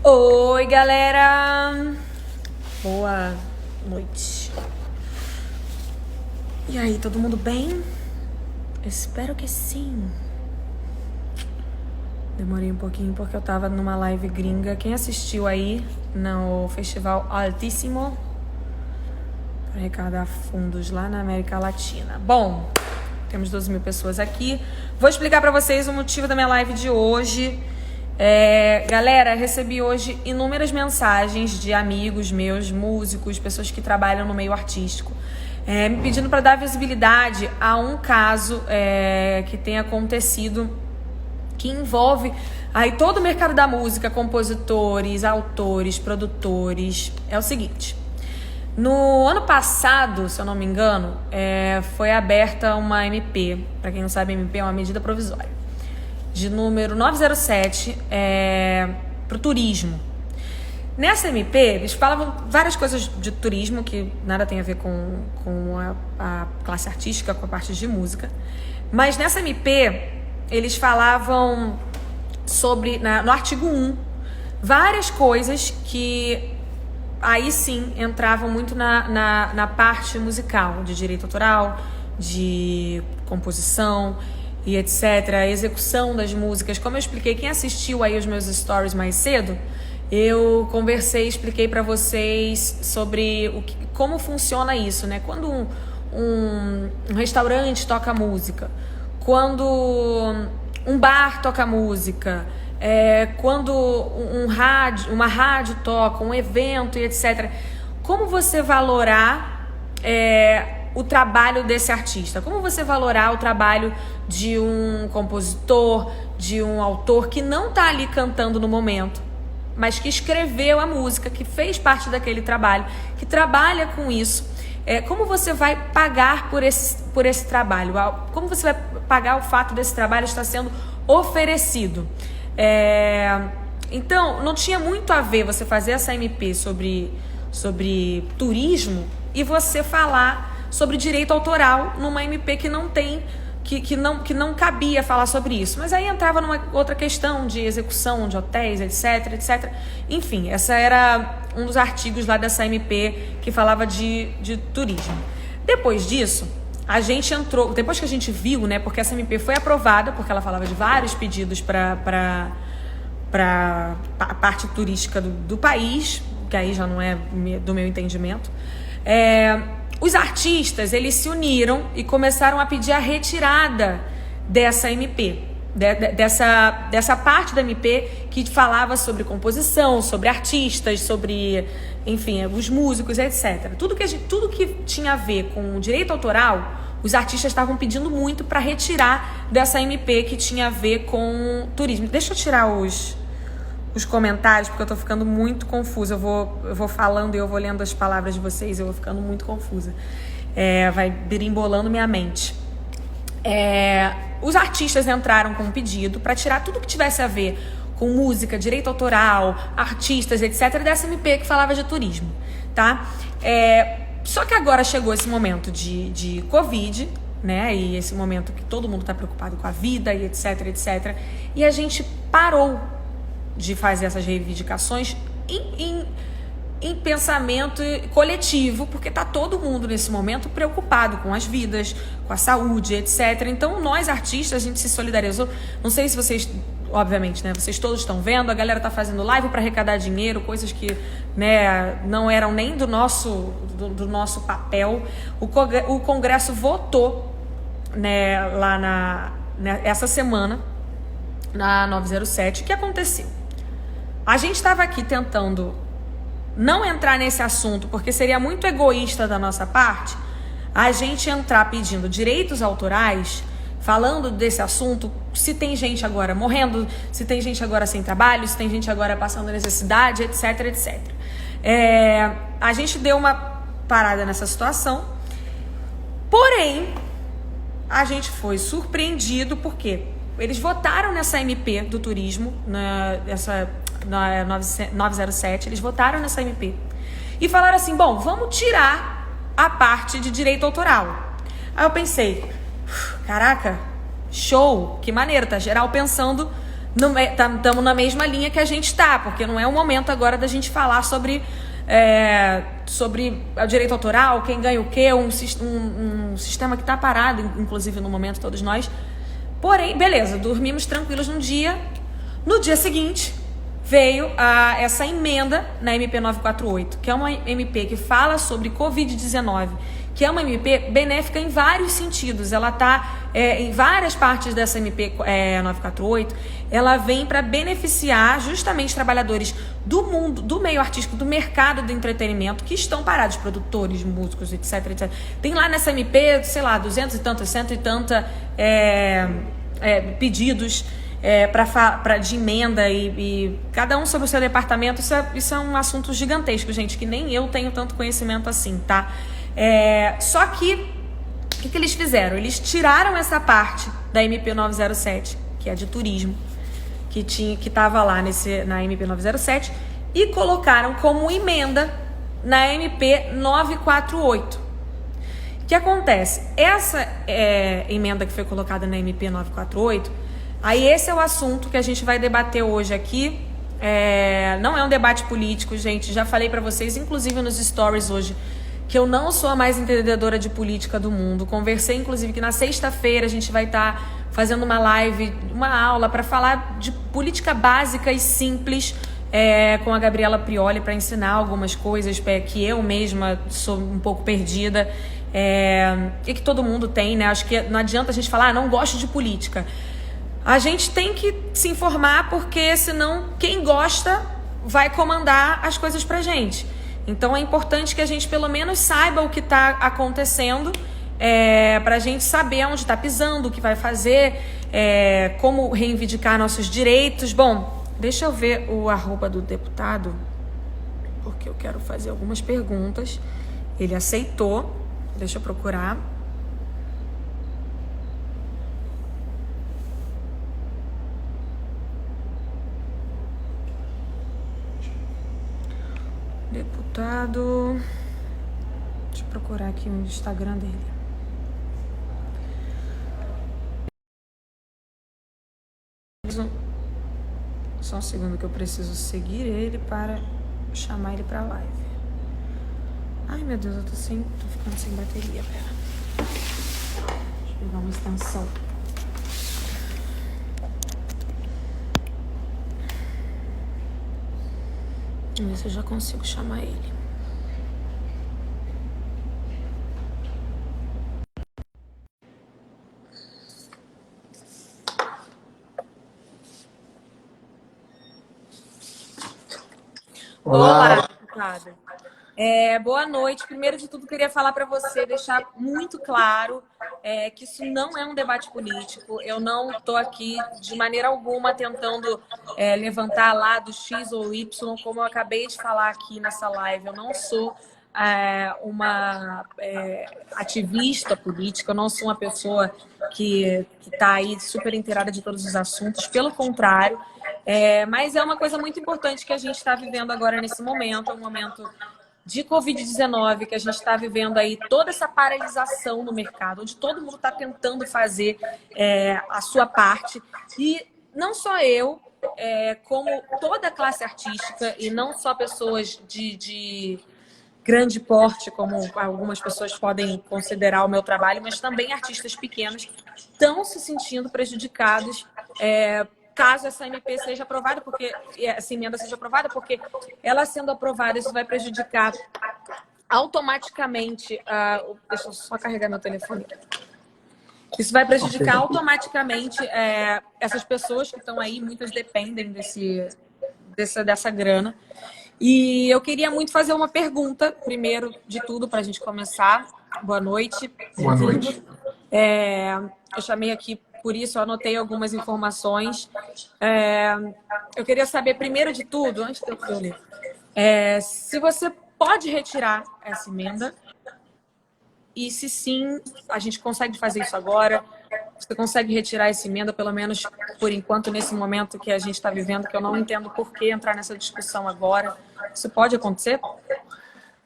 Oi, galera! Boa noite. E aí, todo mundo bem? Espero que sim. Demorei um pouquinho porque eu tava numa live gringa. Quem assistiu aí no Festival Altíssimo para arrecadar fundos lá na América Latina? Bom, temos 12 mil pessoas aqui. Vou explicar pra vocês o motivo da minha live de hoje. Galera, recebi hoje inúmeras mensagens de amigos meus, músicos, pessoas que trabalham no meio artístico, me pedindo para dar visibilidade a um caso que tem acontecido, que envolve aí todo o mercado da música, compositores, autores, produtores. É o seguinte: no ano passado, se eu não me engano, foi aberta uma MP. Para quem não sabe, MP é uma medida provisória de número 907 para o turismo. Nessa MP, eles falavam várias coisas de turismo que nada tem a ver com a classe artística, com a parte de música. Mas nessa MP, eles falavam sobre, no artigo 1, várias coisas que aí sim entravam muito na parte musical, de direito autoral, de composição e etc, a execução das músicas. Como eu expliquei, quem assistiu aí os meus stories mais cedo, eu conversei, expliquei para vocês sobre como funciona isso, né? Quando um restaurante toca música, quando um bar toca música, quando uma rádio toca, um evento e etc. Como você valorar o trabalho desse artista? Como você valorar o trabalho de um compositor, de um autor que não está ali cantando no momento, mas que escreveu a música, que fez parte daquele trabalho, que trabalha com isso? Como você vai pagar por esse trabalho? Como você vai pagar o fato desse trabalho estar sendo oferecido? Então, não tinha muito a ver você fazer essa MP sobre turismo e você falar sobre direito autoral numa MP que não tem, que não cabia falar sobre isso. Mas aí entrava numa outra questão de execução de hotéis, etc. Enfim, essa era um dos artigos lá dessa MP que falava de turismo. Depois disso, a gente entrou, depois que a gente viu, né, porque essa MP foi aprovada, porque ela falava de vários pedidos para a parte turística do país, que aí já não é do meu entendimento. Os artistas, eles se uniram e começaram a pedir a retirada dessa MP, dessa parte da MP que falava sobre composição, sobre artistas, sobre, enfim, os músicos, etc. Tudo que tinha a ver com direito autoral, os artistas estavam pedindo muito para retirar dessa MP que tinha a ver com turismo. Deixa eu tirar os comentários, porque eu tô ficando muito confusa. Eu vou falando e eu vou lendo as palavras de vocês, eu vou ficando muito confusa. Vai birimbolando minha mente. Os artistas entraram com um pedido para tirar tudo que tivesse a ver com música, direito autoral, artistas, etc, dessa MP que falava de turismo, tá? Só que agora chegou esse momento de Covid, né? E esse momento que todo mundo tá preocupado com a vida e etc, e a gente parou de fazer essas reivindicações em pensamento coletivo, porque tá todo mundo nesse momento preocupado com as vidas, com a saúde, etc. Então nós artistas, a gente se solidarizou. Não sei se vocês, obviamente, né, vocês todos estão vendo, a galera tá fazendo live para arrecadar dinheiro, coisas que, né, não eram nem do nosso papel. O Congresso votou, né, lá essa semana na 907. O que aconteceu? A gente estava aqui tentando não entrar nesse assunto, porque seria muito egoísta da nossa parte a gente entrar pedindo direitos autorais, falando desse assunto, se tem gente agora morrendo, se tem gente agora sem trabalho, se tem gente agora passando necessidade, etc. A gente deu uma parada nessa situação, porém, a gente foi surpreendido porque eles votaram nessa MP do turismo, na 907, eles votaram nessa MP e falaram assim: bom, vamos tirar a parte de direito autoral. Aí eu pensei, caraca, show, que maneiro, tá geral pensando estamos na mesma linha que a gente está, porque não é o momento agora da gente falar sobre o direito autoral, quem ganha o quê, um sistema que está parado, inclusive no momento, todos nós. Porém, beleza, dormimos tranquilos num dia. No dia seguinte, veio essa emenda na MP 948, que é uma MP que fala sobre Covid-19, que é uma MP benéfica em vários sentidos. Ela está em várias partes dessa MP 948, ela vem para beneficiar justamente trabalhadores do mundo, do meio artístico, do mercado do entretenimento, que estão parados, produtores, músicos, etc, etc. Tem lá nessa MP, sei lá, 200 e tantos, 100 e tanta pedidos de emenda e cada um sobre o seu departamento. Isso é um assunto gigantesco, gente, que nem eu tenho tanto conhecimento assim, tá? Só que o que eles fizeram? Eles tiraram essa parte da MP 907, que é de turismo, que estava lá na MP 907, e colocaram como emenda na MP 948. O que acontece? Essa emenda que foi colocada na MP 948, aí esse é o assunto que a gente vai debater hoje aqui. Não é um debate político, gente. Já falei pra vocês, inclusive nos stories hoje, que eu não sou a mais entendedora de política do mundo. Conversei, inclusive, que na sexta-feira a gente vai estar fazendo uma live, uma aula para falar de política básica e simples com a Gabriela Prioli, para ensinar algumas coisas que eu mesma sou um pouco perdida e que todo mundo tem, né? Acho que não adianta a gente falar, não gosto de política. A gente tem que se informar, porque senão quem gosta vai comandar as coisas pra gente. Então é importante que a gente pelo menos saiba o que está acontecendo, para a gente saber onde está pisando, o que vai fazer, como reivindicar nossos direitos. Bom, deixa eu ver o arroba do deputado, porque eu quero fazer algumas perguntas. Ele aceitou, deixa eu procurar. Deputado, deixa eu procurar aqui o Instagram dele. Só um segundo que eu preciso seguir ele para chamar ele para live. Ai, meu Deus, eu tô ficando sem bateria, pera. Deixa eu pegar uma extensão. Vamos ver se eu já consigo chamar ele. Olá, deputada. Boa noite. Primeiro de tudo, queria falar para você, deixar muito claro que isso não é um debate político. Eu não estou aqui de maneira alguma tentando levantar lá do X ou Y, como eu acabei de falar aqui nessa live. Eu não sou uma ativista política, eu não sou uma pessoa que está aí super inteirada de todos os assuntos, pelo contrário. Mas é uma coisa muito importante que a gente está vivendo agora nesse momento, um momento de Covid-19, que a gente está vivendo aí toda essa paralisação no mercado, onde todo mundo está tentando fazer a sua parte. E não só eu, como toda a classe artística, e não só pessoas de grande porte, como algumas pessoas podem considerar o meu trabalho, mas também artistas pequenos estão se sentindo prejudicados caso essa MP seja aprovada, porque essa emenda seja aprovada, porque ela sendo aprovada, isso vai prejudicar automaticamente. Deixa eu só carregar meu telefone. Isso vai prejudicar automaticamente essas pessoas que estão aí, muitas dependem dessa grana. E eu queria muito fazer uma pergunta, primeiro de tudo, para a gente começar. Boa noite. Boa noite. Eu chamei aqui por isso, eu anotei algumas informações. Eu queria saber, primeiro de tudo, antes de eu ler, se você pode retirar essa emenda e se sim, a gente consegue fazer isso agora. Você consegue retirar essa emenda, pelo menos por enquanto, nesse momento que a gente está vivendo, que eu não entendo por que entrar nessa discussão agora. Isso pode acontecer?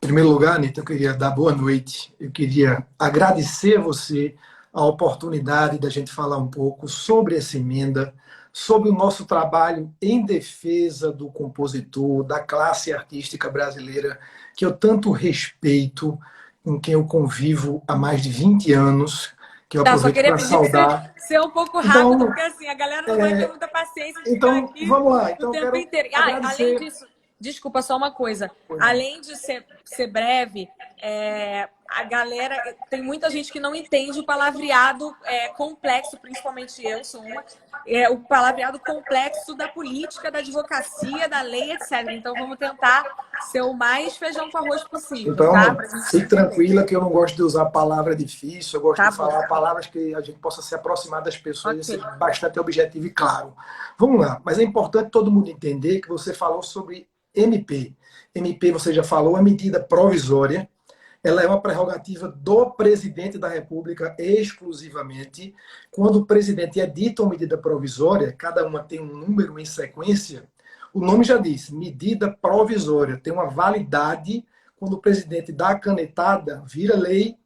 Em primeiro lugar, Anitta, eu queria dar boa noite. Eu queria agradecer a você a oportunidade da gente falar um pouco sobre essa emenda, sobre o nosso trabalho em defesa do compositor, da classe artística brasileira, que eu tanto respeito, com quem eu convivo há mais de 20 anos, que eu Tá, só aproveito queria para pedir que saudar. você ser um pouco rápido, Então, porque assim, a galera não vai ter muita paciência de ficar então, aqui vamos lá. o Então, eu tempo quero inteiro. Além agradecer. disso, desculpa, só uma coisa. Pois não. Além de ser breve, a galera... Tem muita gente que não entende o palavreado complexo, principalmente eu sou uma. O palavreado complexo da política, da advocacia, da lei, etc. Então, vamos tentar ser o mais feijão com arroz possível, tá? Então, Pra gente fique entender. tranquila que eu não gosto de usar palavra difícil, eu gosto Tá de bom. falar palavras que a gente possa se aproximar das pessoas e Ok. ser bastante objetivo e claro. Vamos lá, mas é importante todo mundo entender que você falou sobre MP. MP, você já falou, é medida provisória, ela é uma prerrogativa do presidente da República exclusivamente. Quando o presidente edita uma medida provisória, cada uma tem um número em sequência, o nome já diz, medida provisória, tem uma validade. Quando o presidente dá a canetada, vira lei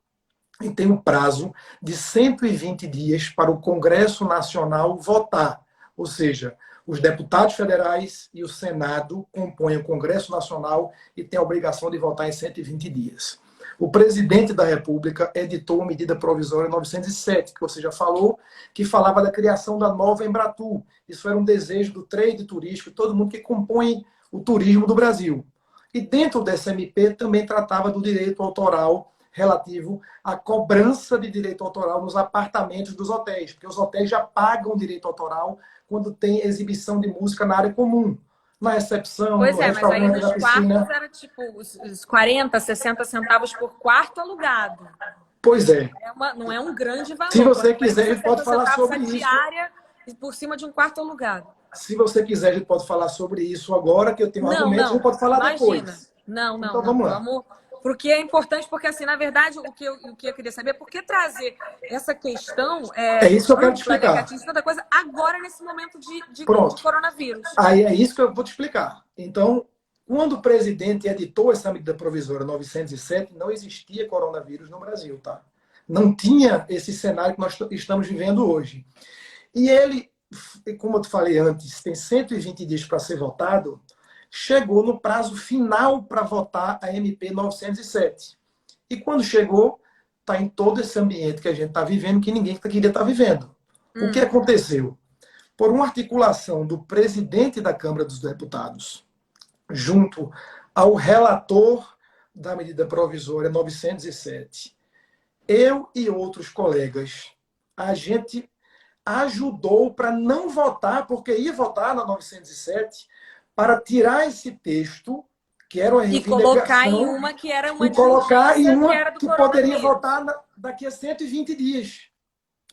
e tem um prazo de 120 dias para o Congresso Nacional votar. Ou seja, os deputados federais e o Senado compõem o Congresso Nacional e têm a obrigação de votar em 120 dias. O presidente da República editou a medida provisória 907, que você já falou, que falava da criação da nova Embratur. Isso era um desejo do trade turístico, todo mundo que compõe o turismo do Brasil. E dentro dessa MP também tratava do direito autoral relativo à cobrança de direito autoral nos apartamentos dos hotéis, porque os hotéis já pagam direito autoral quando tem exibição de música na área comum. Na recepção, Pois no é, mas aí restaurante, na nos piscina. quartos era tipo os 40, 60 centavos por quarto alugado. Pois é. Não é um grande valor. Se você 40, quiser, a gente 60 pode falar centavos sobre a isso. diária por cima de um quarto alugado. Se você quiser, a gente pode falar sobre isso agora, que eu tenho argumentos, a gente pode falar imagina. depois. Não. Então vamos lá. Porque é importante, porque assim, na verdade, o que eu queria saber é por que trazer essa questão É isso que eu quero te explicar. negativa, tanta coisa, agora nesse momento de Pronto. coronavírus. Aí é isso que eu vou te explicar. Então, quando o presidente editou essa medida provisória 907, não existia coronavírus no Brasil, tá? Não tinha esse cenário que nós estamos vivendo hoje. E ele, como eu te falei antes, tem 120 dias para ser votado, chegou no prazo final para votar a MP 907. E quando chegou, está em todo esse ambiente que a gente está vivendo, que ninguém queria estar vivendo. O que aconteceu? Por uma articulação do presidente da Câmara dos Deputados, junto ao relator da medida provisória 907, eu e outros colegas, a gente ajudou para não votar, porque ia votar na 907, para tirar esse texto, que era uma reivindicação, e colocar em uma que era uma e colocar em uma que era do que poderia coronavírus. votar daqui a 120 dias.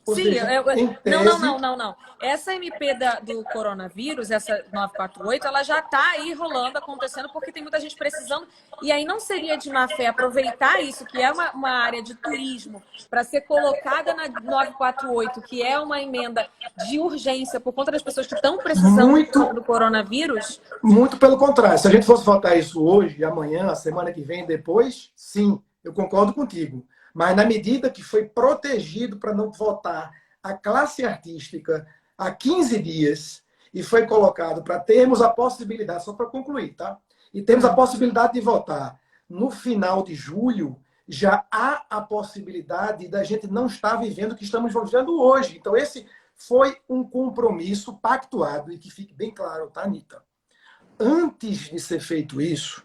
Ou Sim, seja, em tese... não. Essa MP do coronavírus, essa 948, ela já está aí rolando, acontecendo, porque tem muita gente precisando. E aí não seria de má fé aproveitar isso, que é uma área de turismo, para ser colocada na 948, que é uma emenda de urgência por conta das pessoas que estão precisando do coronavírus? Muito pelo contrário. Se a gente fosse votar isso hoje, amanhã, a semana que vem, depois, sim, eu concordo contigo. Mas na medida que foi protegido para não votar a classe artística há 15 dias e foi colocado para termos a possibilidade, só para concluir, tá? E temos a possibilidade de votar no final de julho, já há a possibilidade da gente não estar vivendo o que estamos vivendo hoje. Então esse foi um compromisso pactuado e que fique bem claro, tá, Anitta? Antes de ser feito isso,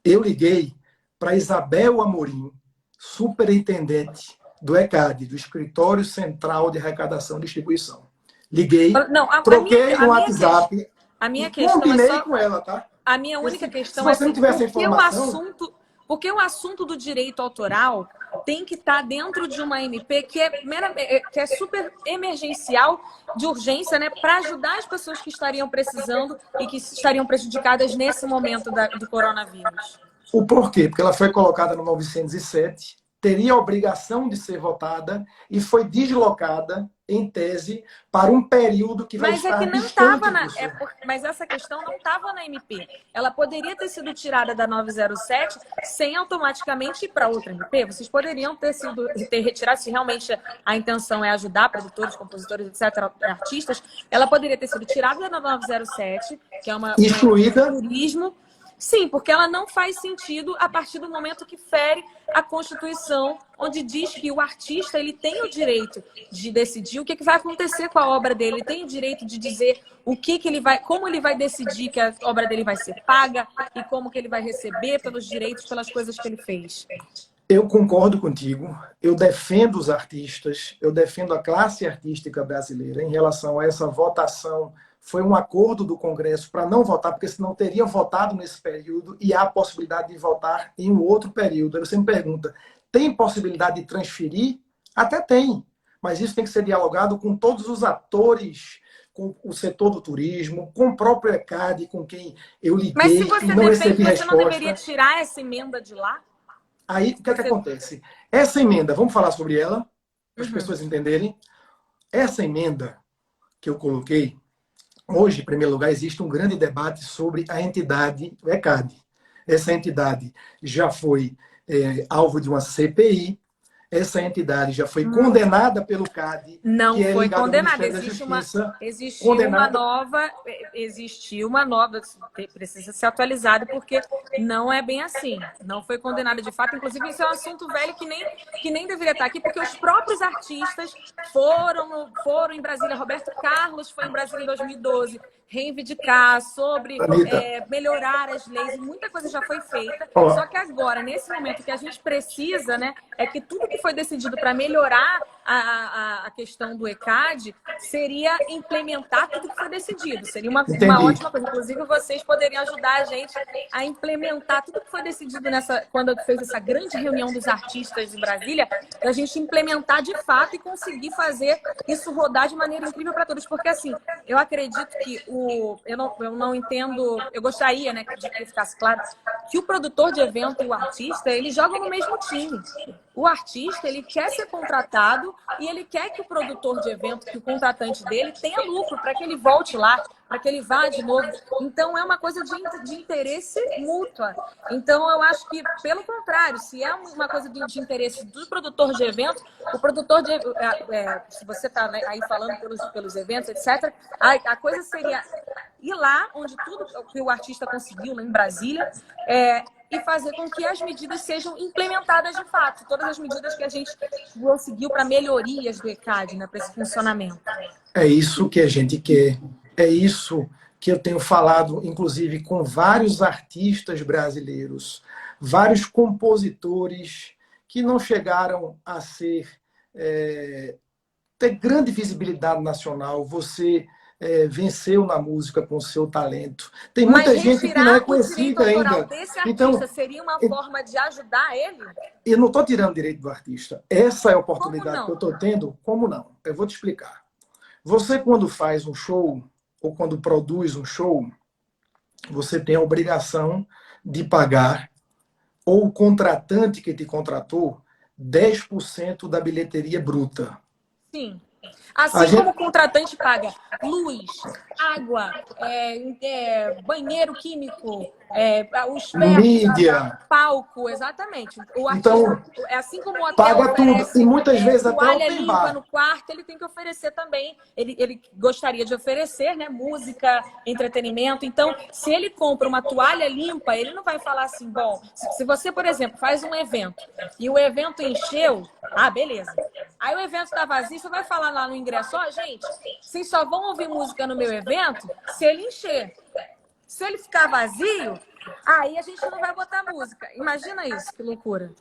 eu liguei para Isabel Amorim, superintendente do ECAD, do Escritório Central de Arrecadação e Distribuição. Liguei, troquei no WhatsApp e combinei com ela, tá? A minha única questão é assim, porque o assunto do direito autoral tem que estar dentro de uma MP que é super emergencial, de urgência, né, para ajudar as pessoas que estariam precisando e que estariam prejudicadas nesse momento do coronavírus. O porquê? Porque ela foi colocada no 907 teria a obrigação de ser votada e foi deslocada, em tese, para um período que vai Mas é estar que não distante estava disso. mas essa questão não estava na MP. Ela poderia ter sido tirada da 907 sem automaticamente ir para outra MP. Vocês poderiam ter retirado, se realmente a intenção é ajudar produtores, compositores, etc., artistas, ela poderia ter sido tirada da 907, que é uma Excluída. turismo. Sim, porque ela não faz sentido a partir do momento que fere a Constituição, onde diz que o artista ele tem o direito de decidir o que vai acontecer com a obra dele, ele tem o direito de dizer o que ele vai, como ele vai decidir que a obra dele vai ser paga e como que ele vai receber pelos direitos, pelas coisas que ele fez. Eu concordo contigo, eu defendo os artistas, eu defendo a classe artística brasileira em relação a essa votação. Foi um acordo do Congresso para não votar, porque senão teria votado nesse período e há a possibilidade de votar em um outro período. Aí você me pergunta, tem possibilidade de transferir? Até tem, mas isso tem que ser dialogado com todos os atores, com o setor do turismo, com o próprio ECAD, com quem eu liguei e não recebi resposta. Você não deveria tirar essa emenda de lá? Aí, o que é que acontece? Essa emenda, vamos falar sobre ela, para as pessoas entenderem. Essa emenda que eu coloquei, hoje, em primeiro lugar, existe um grande debate sobre a entidade ECAD. Essa entidade já foi alvo de uma CPI, essa entidade já foi condenada pelo CAD. Não que foi condenada. Existe uma nova, precisa ser atualizada, porque não é bem assim. Não foi condenada de fato. Inclusive, isso é um assunto velho que nem deveria estar aqui, porque os próprios artistas foram em Brasília. Roberto Carlos foi em Brasília em 2012 reivindicar sobre melhorar as leis. Muita coisa já foi feita. Só que agora, nesse momento, que a gente precisa, né, é que tudo que foi decidido para melhorar a questão do ECAD seria implementar tudo que foi decidido. Seria uma ótima coisa. Inclusive, vocês poderiam ajudar a gente a implementar tudo que foi decidido quando fez essa grande reunião dos artistas em Brasília, da gente implementar de fato e conseguir fazer isso rodar de maneira incrível para todos. Porque, assim, eu acredito que eu não entendo, eu gostaria, né, de que ficasse claro que o produtor de evento e o artista, eles jogam no mesmo time. O artista, ele quer ser contratado e ele quer que o produtor de evento, que o contratante dele, tenha lucro para que ele volte lá, para que ele vá de novo. Então, é uma coisa de interesse mútua. Então, eu acho que, pelo contrário, se é uma coisa de interesse do produtor de evento, o produtor de se você está aí falando pelos eventos, etc., a coisa seria ir lá, onde tudo que o artista conseguiu, lá em Brasília, e fazer com que as medidas sejam implementadas de fato. Todas as medidas que a gente conseguiu para melhorias do ECAD, né, para esse funcionamento. É isso que a gente quer. É isso que eu tenho falado, inclusive, com vários artistas brasileiros, vários compositores que não chegaram a ter grande visibilidade nacional. Você venceu na música com o seu talento. Tem muita gente que não é conhecida ainda. Desse artista então, seria uma forma de ajudar ele? Eu não estou tirando direito do artista. Essa é a oportunidade que eu estou tendo. Como não? Eu vou te explicar. Você, quando faz um show, ou quando produz um show, você tem a obrigação de pagar, ou o contratante que te contratou, 10% da bilheteria bruta. Sim. Assim como o contratante paga luz, água, banheiro químico, os mídia, palco, exatamente. O artista, então, assim como o hotel paga tudo. E muitas vezes até toalha limpa no quarto, ele tem que oferecer também. Ele gostaria de oferecer, né, música, entretenimento. Então, se ele compra uma toalha limpa, ele não vai falar assim, bom, se você, por exemplo, faz um evento e o evento encheu, beleza. Aí o evento está vazio, você vai falar lá no ingresso, gente, vocês só vão ouvir música no meu evento se ele encher. Se ele ficar vazio, aí a gente não vai botar música. Imagina isso, que loucura.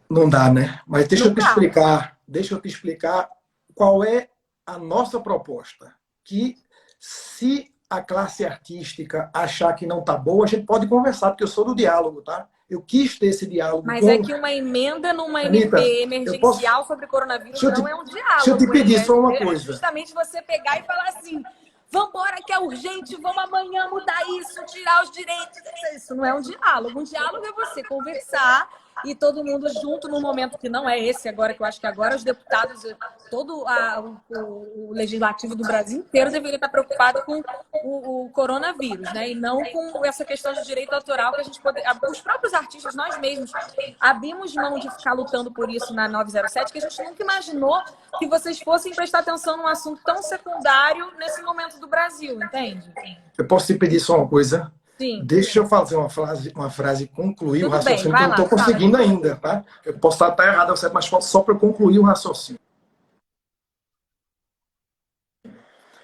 Não dá, né? Mas deixa eu te explicar qual é a nossa proposta. Que se a classe artística achar que não tá boa, a gente pode conversar, porque eu sou do diálogo, tá? Eu quis ter esse diálogo. Mas é que uma emenda numa MP emergencial sobre coronavírus não é um diálogo. Deixa eu te pedir só uma coisa. Justamente você pegar e falar assim, vambora que é urgente, vamos amanhã mudar isso, tirar os direitos. Isso não é um diálogo. Um diálogo é você conversar e todo mundo junto num momento que não é esse agora, que eu acho que agora os deputados, o legislativo do Brasil inteiro deveria estar preocupado com o coronavírus, né? E não com essa questão de direito autoral que a gente pode... Os próprios artistas, nós mesmos, abrimos mão de ficar lutando por isso na 907, que a gente nunca imaginou que vocês fossem prestar atenção num assunto tão secundário nesse momento do Brasil, entende? Eu posso te pedir só uma coisa? Sim. Deixa eu fazer uma frase e concluir o raciocínio, que eu não estou fala. conseguindo ainda, tá? Eu posso estar errado, mas só para eu concluir o raciocínio.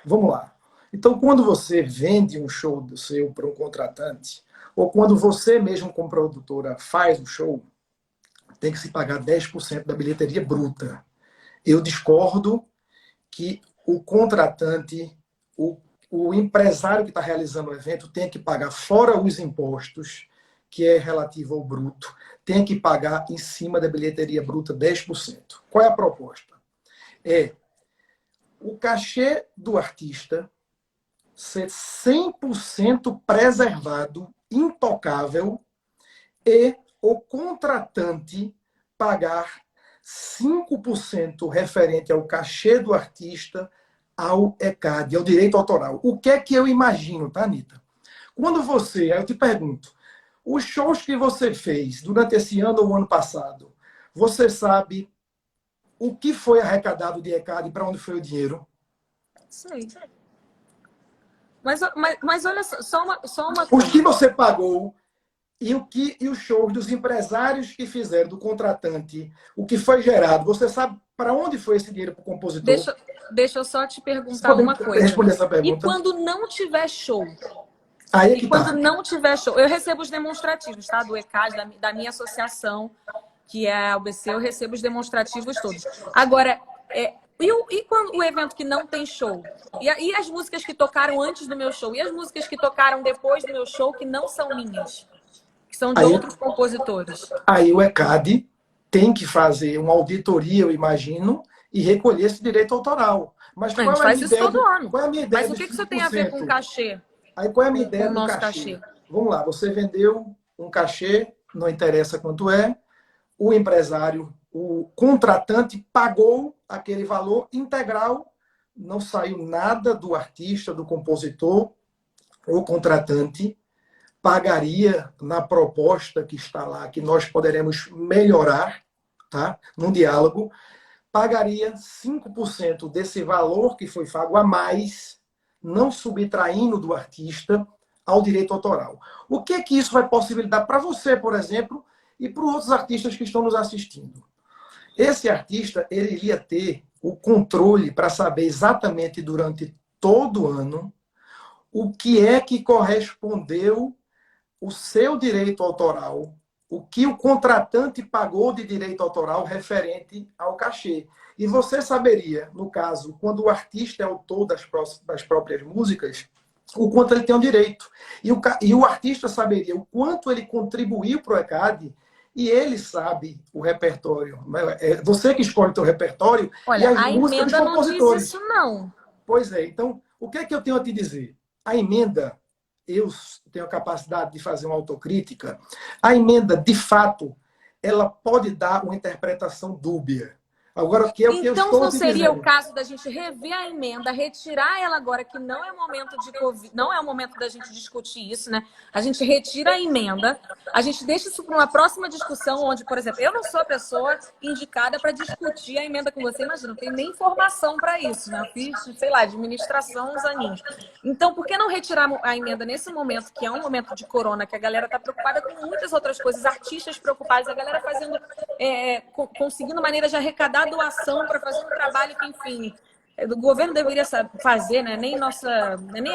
Vamos lá. Então, quando você vende um show do seu para um contratante, ou quando você mesmo, como produtora, faz o show, tem que se pagar 10% da bilheteria bruta. Eu discordo que o contratante, o empresário que está realizando o evento tem que pagar, fora os impostos, que é relativo ao bruto, tem que pagar em cima da bilheteria bruta 10%. Qual é a proposta? É o cachê do artista ser 100% preservado, intocável, e o contratante pagar 5% referente ao cachê do artista ao ECAD, ao direito autoral. O que é que eu imagino, tá, Anitta? Quando você, aí eu te pergunto, os shows que você fez durante esse ano ou ano passado, você sabe o que foi arrecadado de ECAD e para onde foi o dinheiro? Sei. Mas olha só uma coisa. O que você pagou e os shows dos empresários que fizeram, do contratante, o que foi gerado, você sabe para onde foi esse dinheiro para o compositor? Deixa eu só te perguntar uma coisa. Responder essa pergunta? E quando não tiver show? Aí é que quando não tiver show, eu recebo os demonstrativos, tá? Do ECAD, da minha associação, que é a UBC, eu recebo os demonstrativos todos. Agora, e quando o evento que não tem show? E as músicas que tocaram antes do meu show? E as músicas que tocaram depois do meu show que não são minhas? Que são de outros compositores? Aí o ECAD tem que fazer uma auditoria, eu imagino, e recolher esse direito autoral. Mas a gente faz isso todo ano. Mas o que isso tem a ver com cachê? Aí qual é a minha ideia do cachê? Vamos lá, você vendeu um cachê, não interessa quanto é, o empresário, o contratante pagou aquele valor integral, não saiu nada do artista, do compositor, o contratante pagaria na proposta que está lá, que nós poderemos melhorar, tá? Num diálogo, pagaria 5% desse valor que foi pago a mais, não subtraindo do artista ao direito autoral. O que é que isso vai possibilitar para você, por exemplo, e para os outros artistas que estão nos assistindo? Esse artista, ele iria ter o controle para saber exatamente durante todo o ano o que é que correspondeu o seu direito autoral, o que o contratante pagou de direito autoral referente ao cachê. E você saberia, no caso, quando o artista é autor das próprias músicas, o quanto ele tem o direito. E o artista saberia o quanto ele contribuiu para o ECAD, e ele sabe o repertório. É você que escolhe o seu repertório. Olha, e as músicas dos compositores. Não diz isso, não. Pois é. Então, o que é que eu tenho a te dizer? A emenda, eu tenho a capacidade de fazer uma autocrítica, a emenda, de fato, ela pode dar uma interpretação dúbia. Agora, o que é o que eu estou Então, não seria o caso da gente rever a emenda, retirar ela agora, que não é o momento de Covid, não é o momento da gente discutir isso, né? A gente retira a emenda, a gente deixa isso para uma próxima discussão, onde, por exemplo, eu não sou a pessoa indicada para discutir a emenda com você, imagina, não tenho nem formação para isso, né? Eu fiz, sei lá, administração uns aninhos. Então, por que não retirar a emenda nesse momento, que é um momento de corona, que a galera está preocupada com muitas outras coisas, artistas preocupados, a galera fazendo, conseguindo maneiras de arrecadar doação para fazer um trabalho que, enfim, o governo deveria fazer, né? Nem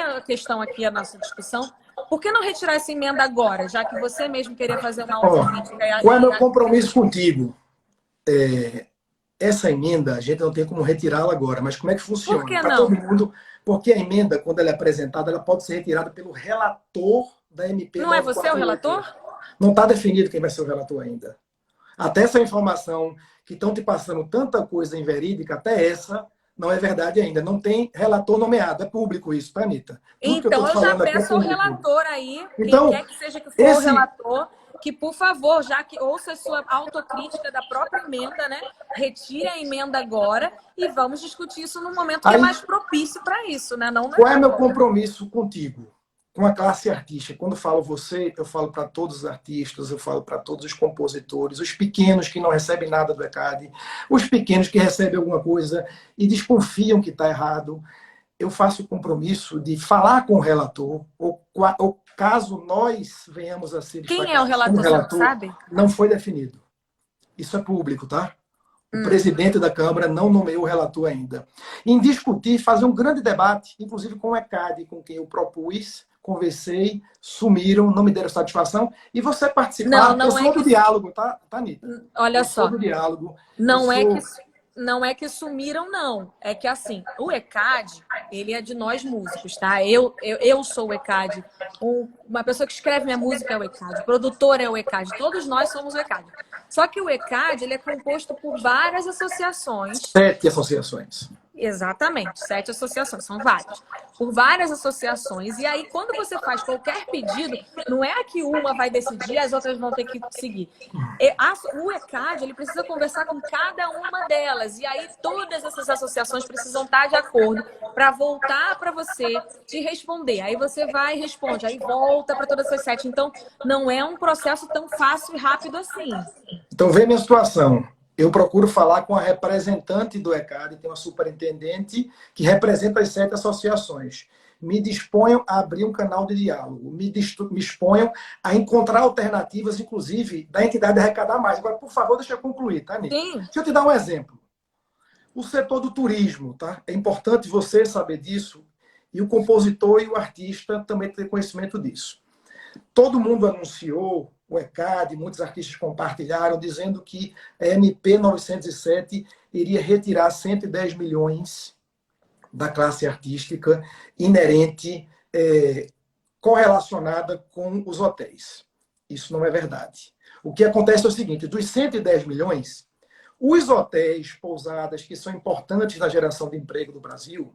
a questão aqui, a nossa discussão. Por que não retirar essa emenda agora, já que você mesmo queria fazer uma autocrítica? Qual é o meu compromisso contigo? Essa emenda, a gente não tem como retirá-la agora, mas como é que funciona? Por que não? Todo mundo, porque a emenda, quando ela é apresentada, ela pode ser retirada pelo relator da MP. Não é você o relator? Não está definido quem vai ser o relator ainda. Até essa informação que estão te passando tanta coisa inverídica, até essa não é verdade ainda. Não tem relator nomeado. É público isso, tá, Anitta? Então eu já peço ao relator aí, então, quem quer que seja que for o relator, que, por favor, já que ouça a sua autocrítica da própria emenda, né? Retire a emenda agora e vamos discutir isso num momento que é mais propício para isso, né? Não, qual é meu compromisso contigo? Com a classe artística. Quando falo você, eu falo para todos os artistas, eu falo para todos os compositores, os pequenos que não recebem nada do ECAD, os pequenos que recebem alguma coisa e desconfiam que está errado. Eu faço o compromisso de falar com o relator, ou caso nós venhamos a ser Quem é o relator, você não sabe? Não foi definido. Isso é público, tá? O presidente da Câmara não nomeou o relator ainda. Em discutir, fazer um grande debate, inclusive com o ECAD, com quem eu propus, conversei, sumiram, não me deram satisfação. E você participar, não eu sou do diálogo, tá, Anitta? Olha só. Eu sou do diálogo. Não é que sumiram, não. É que, assim, o ECAD, ele é de nós músicos, tá? Eu sou o ECAD. Uma pessoa que escreve minha música é o ECAD. O produtor é o ECAD. Todos nós somos o ECAD. Só que o ECAD, ele é composto por várias associações. 7 associações. Exatamente, 7 associações, são várias. Por várias associações. E aí, quando você faz qualquer pedido, não é que uma vai decidir, as outras vão ter que seguir. O ECAD, ele precisa conversar com cada uma delas. E aí, todas essas associações precisam estar de acordo para voltar para você te responder. Aí você vai e responde, aí volta para todas essas 7. Então, não é um processo tão fácil e rápido assim. Então, vê minha situação. Eu procuro falar com a representante do ECAD, tem uma superintendente que representa as 7 associações. Me disponham a abrir um canal de diálogo, me exponham a encontrar alternativas, inclusive, da entidade arrecadar mais. Agora, por favor, deixa eu concluir, tá, Anitta? Sim. Deixa eu te dar um exemplo. O setor do turismo, tá? É importante você saber disso e o compositor e o artista também ter conhecimento disso. Todo mundo anunciou, o ECAD, muitos artistas compartilharam, dizendo que a MP 907 iria retirar 110 milhões da classe artística inerente, correlacionada com os hotéis. Isso não é verdade. O que acontece é o seguinte, dos 110 milhões, os hotéis, pousadas, que são importantes na geração de emprego do Brasil,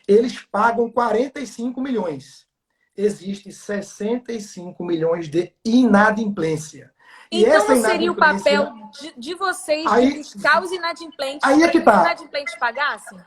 eles pagam 45 milhões. Existe 65 milhões de inadimplência. Então não seria o papel de vocês de buscar os inadimplentes para que os inadimplentes pagassem?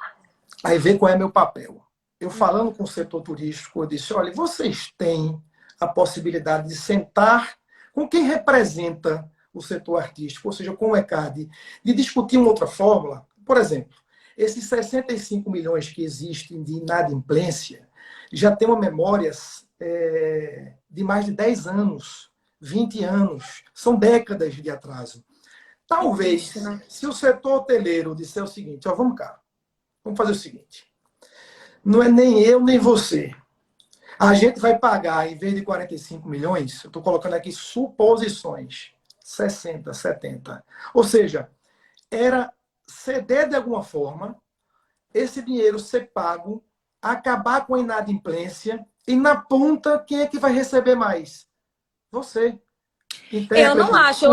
Aí vê qual é meu papel. Eu falando com o setor turístico, eu disse, olha, vocês têm a possibilidade de sentar com quem representa o setor artístico, ou seja, com o ECAD, de discutir uma outra fórmula. Por exemplo, esses 65 milhões que existem de inadimplência, já tem uma memória de mais de 10 anos, 20 anos, são décadas de atraso. Talvez, se o setor hoteleiro disser o seguinte, ó, vamos cá, vamos fazer o seguinte, não é nem eu nem você, a gente vai pagar, em vez de 45 milhões, eu estou colocando aqui suposições, 60, 70. Ou seja, era ceder de alguma forma, esse dinheiro ser pago, acabar com a inadimplência e na ponta, quem é que vai receber mais? Você. Eu não acho.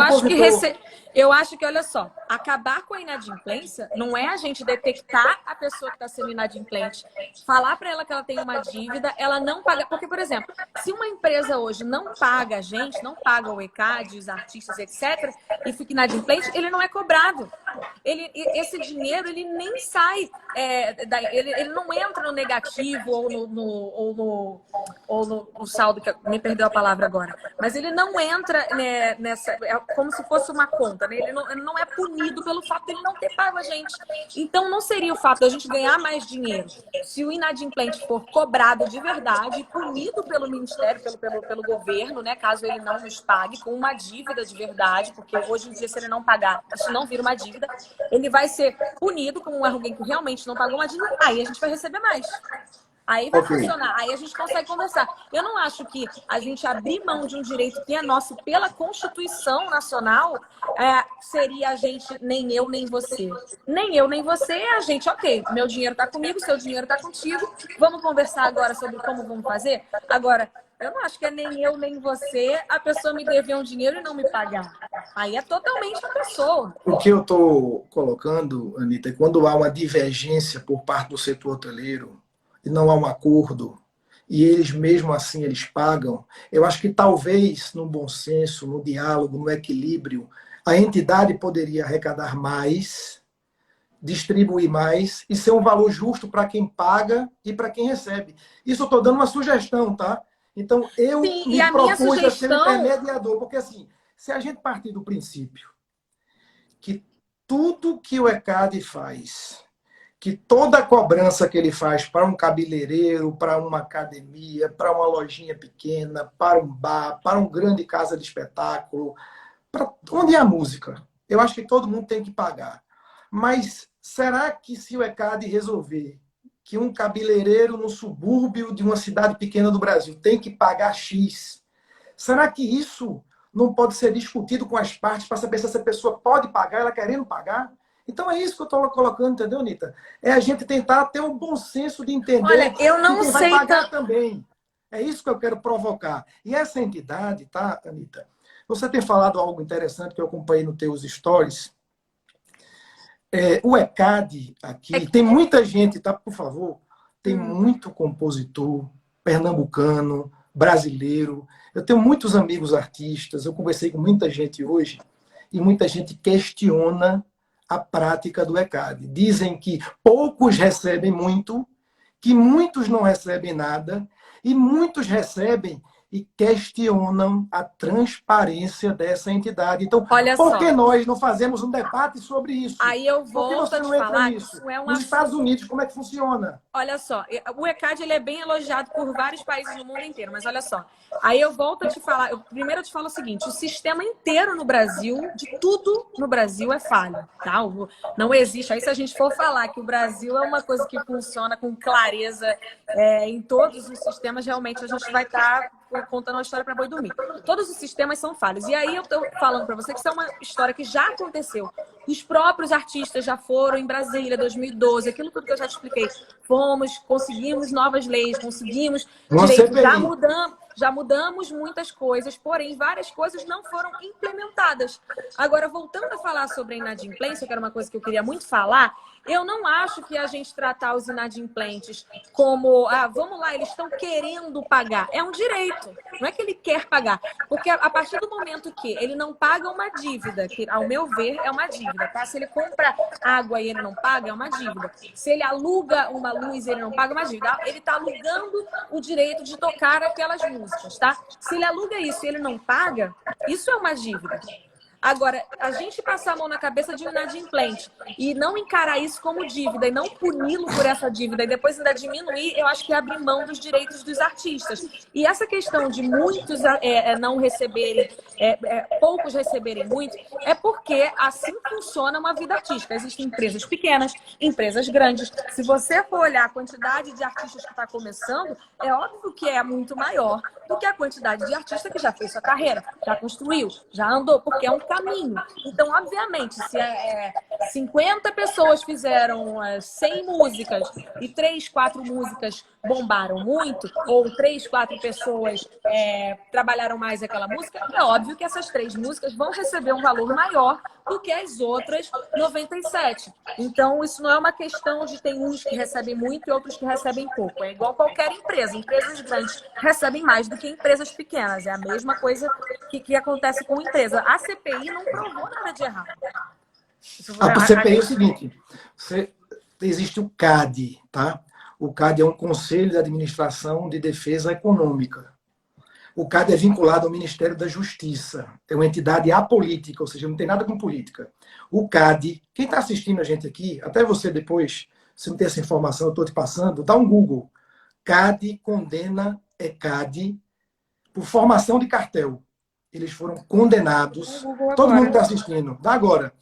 Eu acho que, olha só, acabar com a inadimplência não é a gente detectar a pessoa que está sendo inadimplente, falar para ela que ela tem uma dívida, ela não paga. Porque, por exemplo, se uma empresa hoje não paga a gente, não paga o ECAD, os artistas, etc., e fica inadimplente, ele não é cobrado. Esse dinheiro, ele nem sai, ele não entra no negativo ou no saldo, que me perdeu a palavra agora, mas ele não entra nessa, é como se fosse uma conta, né? Ele não é punido pelo fato de ele não ter pago a gente. Então não seria o fato de a gente ganhar mais dinheiro se o inadimplente for cobrado de verdade, punido pelo Ministério, pelo governo, né? Caso ele não nos pague, com uma dívida de verdade, porque hoje em dia, se ele não pagar, isso não vira uma dívida, ele vai ser punido como alguém que realmente não pagou uma dívida, aí a gente vai receber mais. Aí vai funcionar, aí a gente consegue conversar. Eu não acho que a gente abrir mão de um direito que é nosso pela Constituição Nacional seria a gente, nem eu, nem você. Nem eu, nem você é a gente. Ok, meu dinheiro está comigo, seu dinheiro está contigo. Vamos conversar agora sobre como vamos fazer? Agora, eu não acho que é nem eu, nem você a pessoa me dever um dinheiro e não me pagar. Aí é totalmente a pessoa. O que eu estou colocando, Anitta, é quando há uma divergência por parte do setor hoteleiro, e não há um acordo, e eles mesmo assim eles pagam, eu acho que talvez no bom senso, no diálogo, no equilíbrio, a entidade poderia arrecadar mais, distribuir mais e ser um valor justo para quem paga e para quem recebe. Isso eu estou dando uma sugestão, tá? Então, eu Sim, e me a minha propus a ser um sugestão. intermediador, porque assim, se a gente partir do princípio que tudo que o ECAD faz, que toda a cobrança que ele faz para um cabeleireiro, para uma academia, para uma lojinha pequena, para um bar, para um grande casa de espetáculo, para onde é a música, eu acho que todo mundo tem que pagar. Mas será que se o ECAD resolver que um cabeleireiro no subúrbio de uma cidade pequena do Brasil tem que pagar X, será que isso não pode ser discutido com as partes para saber se essa pessoa pode pagar, ela querendo pagar? Então é isso que eu estou colocando, entendeu, Anitta? É a gente tentar ter um bom senso de Olha, entender eu que não quem vai sei. pagar também. É isso que eu quero provocar. E essa entidade, tá, Anitta? Você tem falado algo interessante que eu acompanhei nos teus stories. O ECAD aqui, tem muita gente, tá? Por favor, tem muito compositor pernambucano, brasileiro. Eu tenho muitos amigos artistas, eu conversei com muita gente hoje, e muita gente questiona a prática do ECAD. Dizem que poucos recebem muito, que muitos não recebem nada, e muitos recebem e questionam a transparência dessa entidade. Então, Olha por que só, nós não fazemos um debate sobre isso? aí eu Por que volto a você te não entra falar que nisso? isso é um Nos assunto. Estados Unidos, como é que funciona? Olha só, o ECAD ele é bem elogiado por vários países no mundo inteiro, mas olha só. Aí eu volto a te falar, primeiro eu te falo o seguinte, o sistema inteiro no Brasil, de tudo no Brasil é falho, tá? Não existe, aí se a gente for falar que o Brasil é uma coisa que funciona com clareza em todos os sistemas, realmente a gente vai estar contando uma história para boi dormir. Todos os sistemas são falhos. E aí eu tô falando para você que isso é uma história que já aconteceu. Os próprios artistas já foram em Brasília, 2012, aquilo tudo que eu já te expliquei. Fomos, conseguimos novas leis, conseguimos Uma direitos, CPI. já mudamos muitas coisas, porém várias coisas não foram implementadas. Agora, voltando a falar sobre a inadimplência, que era uma coisa que eu queria muito falar, eu não acho que a gente tratar os inadimplentes como, vamos lá, eles estão querendo pagar. É um direito, não é que ele quer pagar. Porque a partir do momento que ele não paga uma dívida, que ao meu ver é uma dívida, tá? Se ele compra água e ele não paga, é uma dívida. Se ele aluga uma luz e ele não paga, é uma dívida. Ele está alugando o direito de tocar aquelas músicas, tá? Se ele aluga isso e ele não paga, isso é uma dívida. Agora, a gente passar a mão na cabeça de um inadimplente e não encarar isso como dívida e não puni-lo por essa dívida e depois ainda diminuir, eu acho que é abrir mão dos direitos dos artistas. E essa questão de muitos não receberem, poucos receberem muito, é porque assim funciona uma vida artística. Existem empresas pequenas, empresas grandes. Se você for olhar a quantidade de artistas que está começando, é óbvio que é muito maior do que a quantidade de artista que já fez sua carreira, já construiu, já andou, porque é um caminho. Então, obviamente, se 50 pessoas fizeram 100 músicas e 3, 4 músicas bombaram muito, ou 3, 4 pessoas trabalharam mais aquela música, é óbvio que essas 3 músicas vão receber um valor maior do que as outras 97. Então, isso não é uma questão de tem uns que recebem muito e outros que recebem pouco. É igual qualquer empresa. Empresas grandes recebem mais do que empresas pequenas. É a mesma coisa que acontece com empresa. A CPI não provou nada de errado. A CPI é o seguinte, existe o CAD, tá? O CAD é um Conselho de Administração de Defesa Econômica. O CAD é vinculado ao Ministério da Justiça. É uma entidade apolítica, ou seja, não tem nada com política. O CAD, quem está assistindo a gente aqui, até você depois, se não tem essa informação, eu estou te passando, dá um Google. CAD condena ECAD por formação de cartel. Eles foram condenados. Todo mundo está assistindo. Dá agora.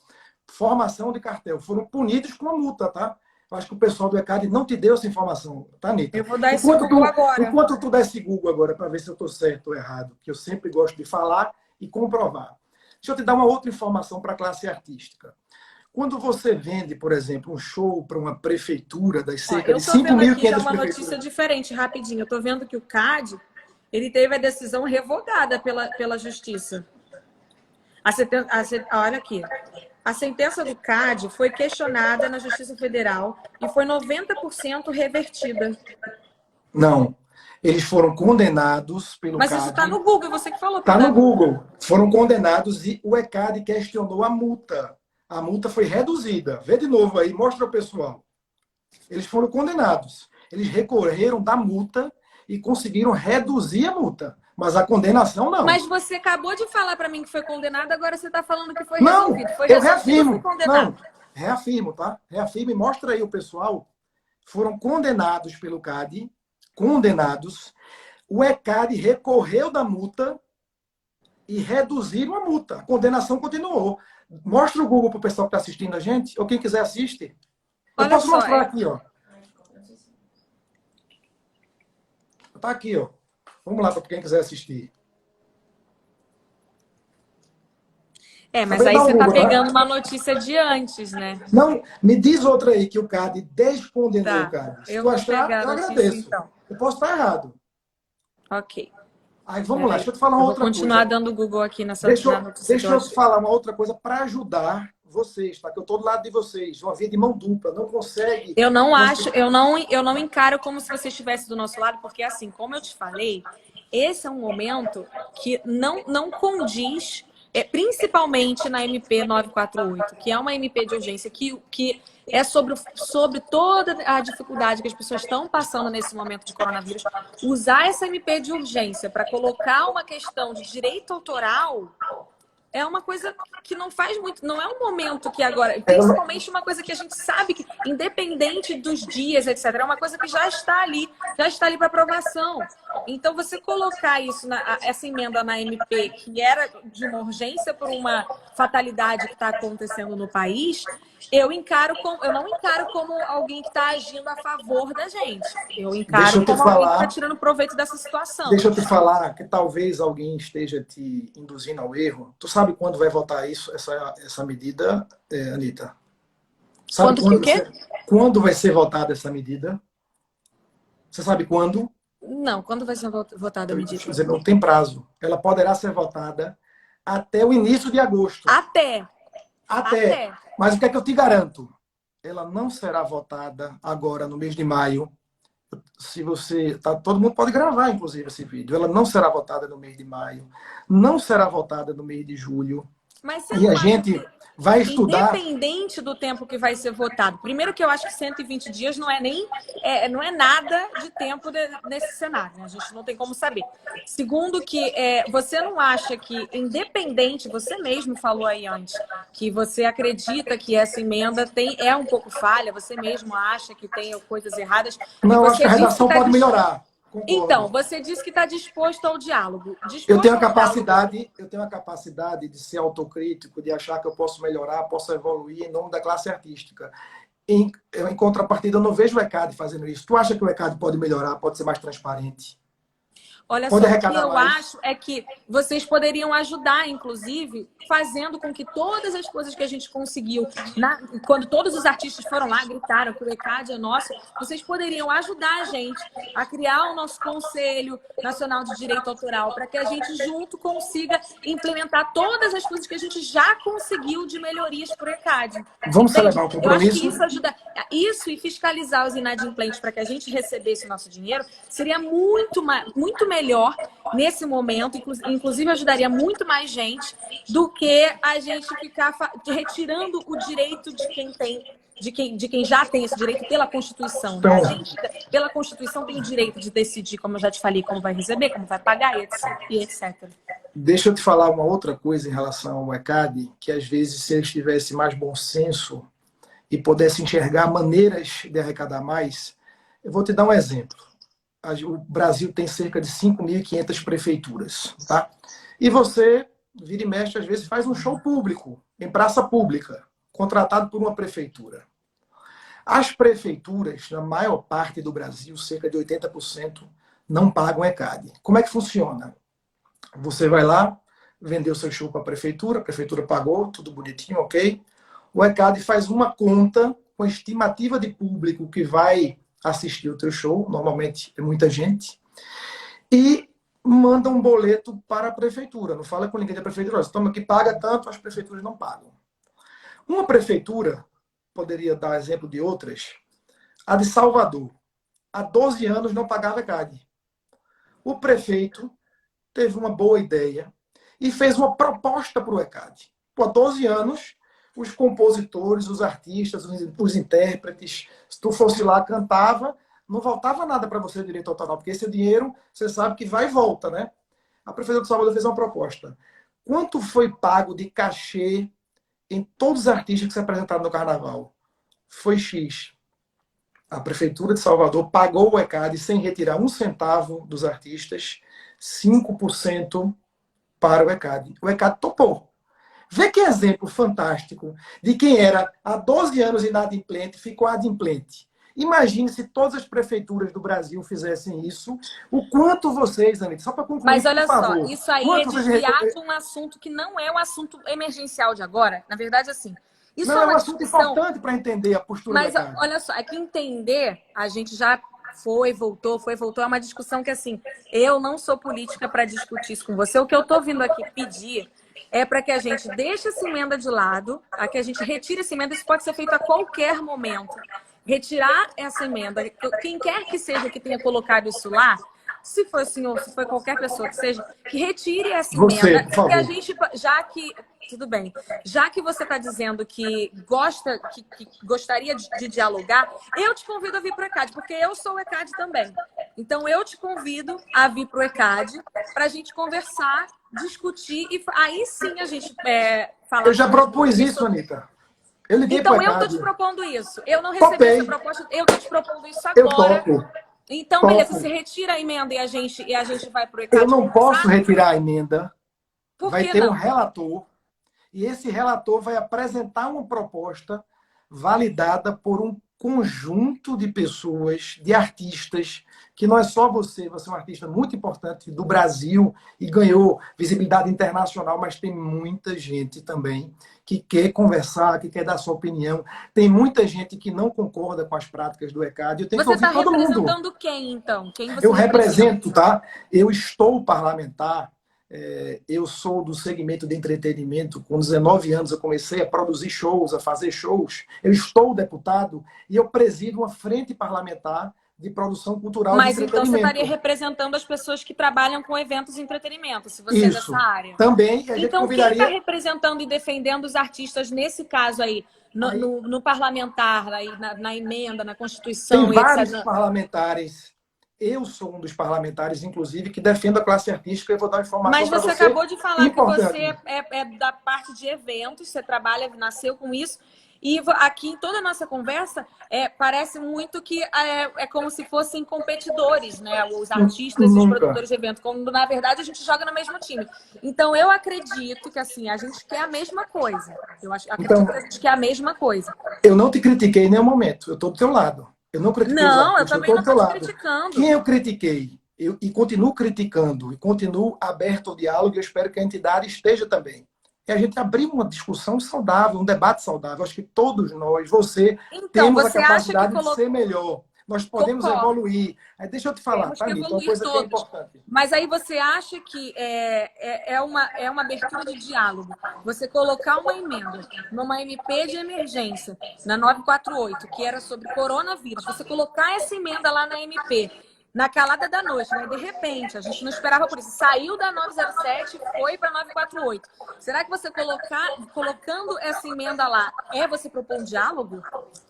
Formação de cartel. Foram punidos com uma multa, tá? Eu acho que o pessoal do ECAD não te deu essa informação, tá, Anitta? Eu vou dar esse Google agora. Enquanto tu dá esse Google agora, para ver se eu estou certo ou errado, que eu sempre gosto de falar e comprovar. Deixa eu te dar uma outra informação para a classe artística. Quando você vende, por exemplo, um show para uma prefeitura das cerca de 5.500 prefeituras... Eu uma notícia diferente, rapidinho. Eu estou vendo que o CAD ele teve a decisão revogada pela Justiça. Olha aqui. A sentença do CAD foi questionada na Justiça Federal e foi 90% revertida. Não. Eles foram condenados pelo Mas CAD. isso está no Google, você que falou. Está no Google. Foram condenados e o ECAD questionou a multa. A multa foi reduzida. Vê de novo aí, mostra ao pessoal. Eles foram condenados. Eles recorreram da multa e conseguiram reduzir a multa. Mas a condenação não. Mas você acabou de falar para mim que foi condenado, agora você está falando que foi não, resolvido. Foi eu resolvido reafirmo. ou foi condenado? Não, reafirmo, tá? Reafirmo e mostra aí o pessoal. Foram condenados pelo CAD, condenados. O ECAD recorreu da multa e reduziram a multa. A condenação continuou. Mostra o Google para o pessoal que está assistindo a gente, ou quem quiser assiste. Eu posso mostrar aqui, ó. Tá aqui, ó. Vamos lá para quem quiser assistir. Mas aí você tá pegando uma notícia de antes, né? Não, me diz outra aí que o CAD descondenou o CAD. Se eu tu vou achar, pegar eu a notícia, agradeço. então. Eu posso estar errado. Ok. Aí vamos lá, deixa eu te falar uma outra coisa. Vou continuar dando Google aqui nessa notícia. Deixa eu te falar uma outra coisa para ajudar vocês, tá? Que eu tô do lado de vocês. Uma via de mão dupla, não consegue. Eu não acho, eu não encaro como se você estivesse do nosso lado, porque assim, como eu te falei, esse é um momento que não condiz, principalmente na MP 948, que é uma MP de urgência que é sobre toda a dificuldade que as pessoas estão passando nesse momento de coronavírus. Usar essa MP de urgência para colocar uma questão de direito autoral é uma coisa que não faz muito, não é um momento que agora, principalmente uma coisa que a gente sabe que, independente dos dias, etc., é uma coisa que já está ali para aprovação. Então, você colocar isso, essa emenda na MP, que era de uma urgência por uma fatalidade que está acontecendo no país, eu não encaro como alguém que está agindo a favor da gente. Eu encaro como alguém que está tirando proveito dessa situação. Deixa eu te falar que talvez alguém esteja te induzindo ao erro. Tu sabe quando vai votar essa medida, Anitta? Sabe quando vai ser votada essa medida? Você sabe quando? Não, quando vai ser votada a medida? Quer dizer, não tem prazo. Ela poderá ser votada até o início de agosto. Até. Mas o que é que eu te garanto? Ela não será votada agora, no mês de maio. Se você... todo mundo pode gravar, inclusive, esse vídeo. Ela não será votada no mês de maio. Não será votada no mês de julho. Mas e a gente vai estudar... Independente do tempo que vai ser votado. Primeiro que eu acho que 120 dias não é nada de tempo nesse cenário, né? A gente não tem como saber. Segundo que você não acha que, independente, você mesmo falou aí antes, que você acredita que essa emenda é um pouco falha, você mesmo acha que tem coisas erradas. Não, acho que a redação pode melhorar. Concordo. Então, você disse que está disposto ao diálogo. Eu tenho a capacidade de ser autocrítico, de achar que eu posso melhorar, posso evoluir em nome da classe artística. Em contrapartida, eu não vejo o ECAD fazendo isso. Tu acha que o ECAD pode melhorar, pode ser mais transparente? Olha só, o que eu acho é que vocês poderiam ajudar, inclusive, fazendo com que todas as coisas que a gente conseguiu, quando todos os artistas foram lá, gritaram que o ECAD é nosso, vocês poderiam ajudar a gente a criar o nosso Conselho Nacional de Direito Autoral, para que a gente junto consiga implementar todas as coisas que a gente já conseguiu de melhorias para o ECAD. Vamos celebrar o compromisso? Eu acho que isso ajuda. Isso e fiscalizar os inadimplentes para que a gente recebesse o nosso dinheiro seria muito melhor nesse momento, inclusive ajudaria muito mais gente do que a gente ficar retirando o direito de quem já tem esse direito pela Constituição. Né? A gente, pela Constituição, tem o direito de decidir, como eu já te falei, como vai receber, como vai pagar e etc. Deixa eu te falar uma outra coisa em relação ao ECAD, que às vezes, se eles tivessem mais bom senso e pudessem enxergar maneiras de arrecadar mais, eu vou te dar um exemplo. O Brasil tem cerca de 5.500 prefeituras, tá? E você, vira e mexe, às vezes faz um show público, em praça pública, contratado por uma prefeitura. As prefeituras, na maior parte do Brasil, cerca de 80%, não pagam ECAD. Como é que funciona? Você vai lá, vendeu seu show para a prefeitura pagou, tudo bonitinho, ok? O ECAD faz uma conta com a estimativa de público que vai assistir o teu show, normalmente é muita gente, e manda um boleto para a prefeitura. Não fala com ninguém da prefeitura, toma que paga tanto, as prefeituras não pagam. Uma prefeitura, poderia dar exemplo de outras, a de Salvador, há 12 anos não pagava ECAD. o prefeito teve uma boa ideia e fez uma proposta para o ECAD. Por 12 anos, os compositores, os artistas, os intérpretes, se tu fosse lá, cantava, não voltava nada para você direito autoral, porque esse dinheiro, você sabe que vai e volta, né? A Prefeitura de Salvador fez uma proposta. Quanto foi pago de cachê em todos os artistas que se apresentaram no Carnaval? Foi X. A Prefeitura de Salvador pagou o ECAD sem retirar um centavo dos artistas, 5% para o ECAD. O ECAD topou. Vê que exemplo fantástico de quem era há 12 anos inadimplente ficou adimplente. Imagine se todas as prefeituras do Brasil fizessem isso, o quanto vocês, Anitta, só para concluir, Mas olha por favor, só, isso aí é desviar de um assunto que não é um assunto emergencial de agora. Na verdade, assim, isso não, é é um uma assunto discussão... importante para entender a postura Mas do ECAD. olha só, é que entender, a gente já voltou, é uma discussão que, assim, eu não sou política para discutir isso com você. O que eu estou vindo aqui pedir é para que a gente deixe essa emenda de lado, a que a gente retire essa emenda, isso pode ser feito a qualquer momento. Retirar essa emenda, quem quer que seja que tenha colocado isso lá, se for o senhor, se for qualquer pessoa que seja, que retire essa emenda. Por favor. E a gente, já que, tudo bem, já que você está dizendo que gosta, que gostaria de dialogar, eu te convido a vir para o ECAD, porque eu sou o ECAD também. Então, eu te convido a vir para o ECAD para a gente conversar, discutir, e aí sim a gente falar. Eu já propus isso, Anitta. Eu liguei então, pro eu ECAD. estou te propondo isso. Eu não recebi essa proposta, eu estou te propondo isso Eu agora. topo. Então, beleza, você retira a emenda e a gente vai para o ECAD. Eu não posso retirar a emenda. Vai ter não? um relator. E esse relator vai apresentar uma proposta validada por um conjunto de pessoas, de artistas, que não é só você, você é um artista muito importante do Brasil e ganhou visibilidade internacional, mas tem muita gente também que quer conversar, que quer dar sua opinião. Tem muita gente que não concorda com as práticas do ECAD. Eu tenho que ouvir todo mundo. Você está representando quem, então? Quem você eu represento, tá? Eu estou parlamentar. Eu sou do segmento de entretenimento. Com 19 anos eu comecei a produzir shows, a fazer shows. Eu estou deputado e eu presido uma frente parlamentar de produção cultural Mas de então você entretenimento. estaria representando as pessoas que trabalham com eventos de entretenimento, se você é dessa área. Também. A gente então convidaria... quem está representando e defendendo os artistas nesse caso aí, no parlamentar, na emenda, na Constituição, tem vários etc. parlamentares. Eu sou um dos parlamentares, inclusive, que defendo a classe artística. Eu vou dar uma informação para você. Mas você acabou de falar importante. Que você é da parte de eventos, você trabalha, nasceu com isso. E aqui em toda a nossa conversa, parece muito que é como se fossem competidores, né? Os artistas e os produtores de evento, quando na verdade a gente joga no mesmo time. Então eu acredito que assim, a gente quer a mesma coisa. Acredito que a gente quer a mesma coisa. Eu não te critiquei em nenhum momento, eu estou do teu lado. Eu não critiquei os artistas, eu também não estou te criticando. Quem eu critiquei, e continuo criticando, e continuo aberto ao diálogo, e eu espero que a entidade esteja também. É a gente abrir uma discussão saudável, um debate saudável. Acho que todos nós, temos a capacidade de ser melhor. Nós podemos evoluir. Aí deixa eu te falar, tá, Anitta, uma coisa que é importante. Mas aí você acha que é uma abertura de diálogo. Você colocar uma emenda numa MP de emergência, na 948, que era sobre coronavírus, você colocar essa emenda lá na MP, na calada da noite, né? De repente, a gente não esperava por isso. Saiu da 907, foi para 948. Será que você colocando essa emenda lá, você propor um diálogo?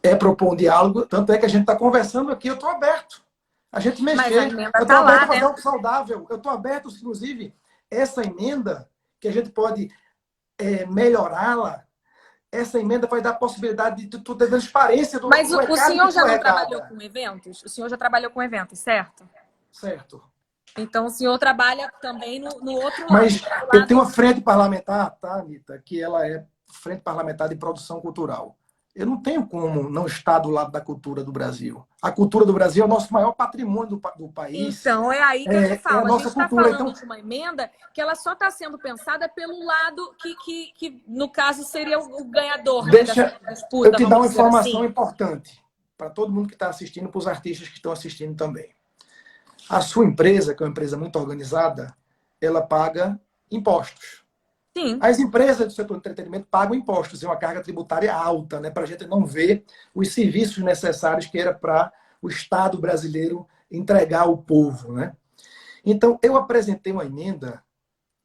É propor um diálogo, tanto é que a gente está conversando aqui, eu estou aberto. A gente mexer. Mas a emenda eu estou tá aberto lá, a fazer né? algo saudável. Eu estou aberto, inclusive, essa emenda, que a gente pode melhorá-la. Essa emenda vai dar a possibilidade de tu ter transparência do Mas do o senhor já não trabalhou com eventos? O senhor já trabalhou com eventos, certo? Certo. Então o senhor trabalha também no outro lado. Mas eu tenho uma frente parlamentar, tá, Anitta? Que ela é frente parlamentar de produção cultural. Eu não tenho como não estar do lado da cultura do Brasil. A cultura do Brasil é o nosso maior patrimônio do país. Então, é aí que eu te falo. A gente está falando então... de uma emenda que ela só está sendo pensada pelo lado que no caso, seria o ganhador. Deixa disputa, eu te dar uma informação assim. importante para todo mundo que está assistindo, para os artistas que estão assistindo também. A sua empresa, que é uma empresa muito organizada, ela paga impostos. Sim. As empresas do setor de entretenimento pagam impostos, é uma carga tributária alta, né, para a gente não ver os serviços necessários que era para o Estado brasileiro entregar ao povo. Né? Então, eu apresentei uma emenda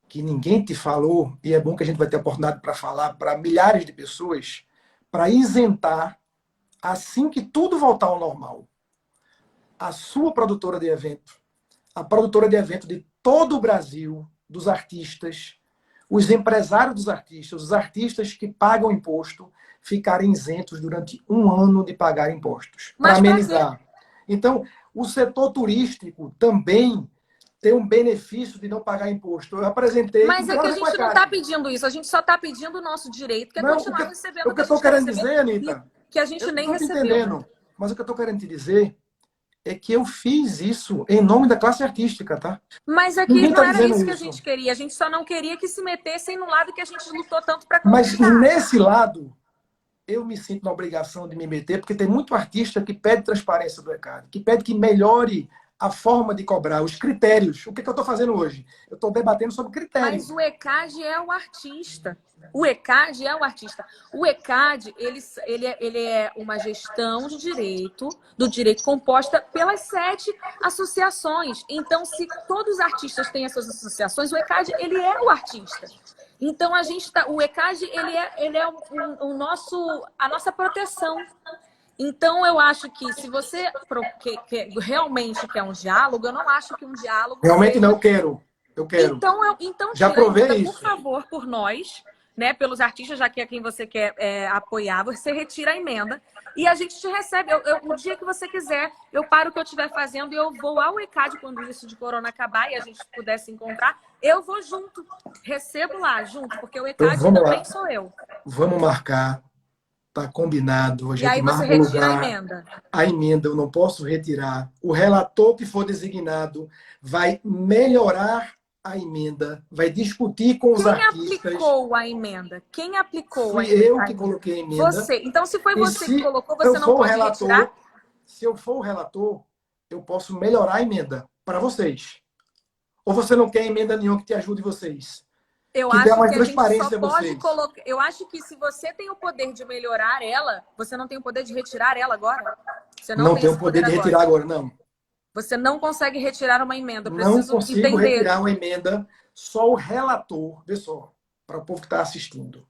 que ninguém te falou, e é bom que a gente vai ter oportunidade para falar para milhares de pessoas, para isentar, assim que tudo voltar ao normal, a sua produtora de evento, a produtora de evento de todo o Brasil, dos artistas, os empresários dos artistas, os artistas que pagam imposto, ficarem isentos durante um ano de pagar impostos, para amenizar. Então, o setor turístico também tem um benefício de não pagar imposto. Eu apresentei... Mas é que a gente não está pedindo isso, a gente só está pedindo o nosso direito, que é continuar recebendo o que eu estou querendo dizer, Anitta, que a gente nem recebeu. Entendendo, mas o que eu estou querendo te dizer é que eu fiz isso em nome da classe artística, tá? Mas aqui não era isso que a gente queria. A gente só não queria que se metessem no lado que a gente lutou tanto para conquistar. Mas nesse lado, eu me sinto na obrigação de me meter, porque tem muito artista que pede transparência do ECAD, que pede que melhore a forma de cobrar, os critérios. O que eu estou fazendo hoje? Eu estou debatendo sobre critérios. Mas o ECAD é o artista. O ECAD é o artista. O ECAD, ele é uma gestão de direito, do direito composta pelas 7 associações. Então, se todos os artistas têm essas associações, o ECAD, ele é o artista. Então, o ECAD, ele é a nossa proteção. Então, eu acho que se você realmente quer um diálogo, eu não acho que um diálogo... Realmente não, eu quero. Então já provei isso. Por favor, por nós, né, pelos artistas, já que é quem você quer apoiar, você retira a emenda e a gente te recebe. O dia que você quiser, eu paro o que eu estiver fazendo e eu vou ao ECAD quando isso de corona acabar e a gente puder se encontrar, eu vou junto, recebo lá junto, porque o ECAD também sou eu. Vamos marcar. Tá combinado. A gente e aí você retira a emenda. A emenda eu não posso retirar. O relator que for designado vai melhorar a emenda, vai discutir com os artistas. Quem aplicou a emenda? Quem aplicou a emenda? Fui eu que coloquei a emenda. Você. Então, se foi você que colocou, você não pode retirar? Se eu for o relator, eu posso melhorar a emenda para vocês. Ou você não quer emenda nenhuma que te ajude vocês? Eu acho que a gente só pode colocar. Eu acho que se você tem o poder de melhorar ela, você não tem o poder de retirar ela agora? Você não tem o poder de retirar agora, não. Você não consegue retirar uma emenda. Não consigo retirar uma emenda. Só o relator, vê só, para o povo que está assistindo.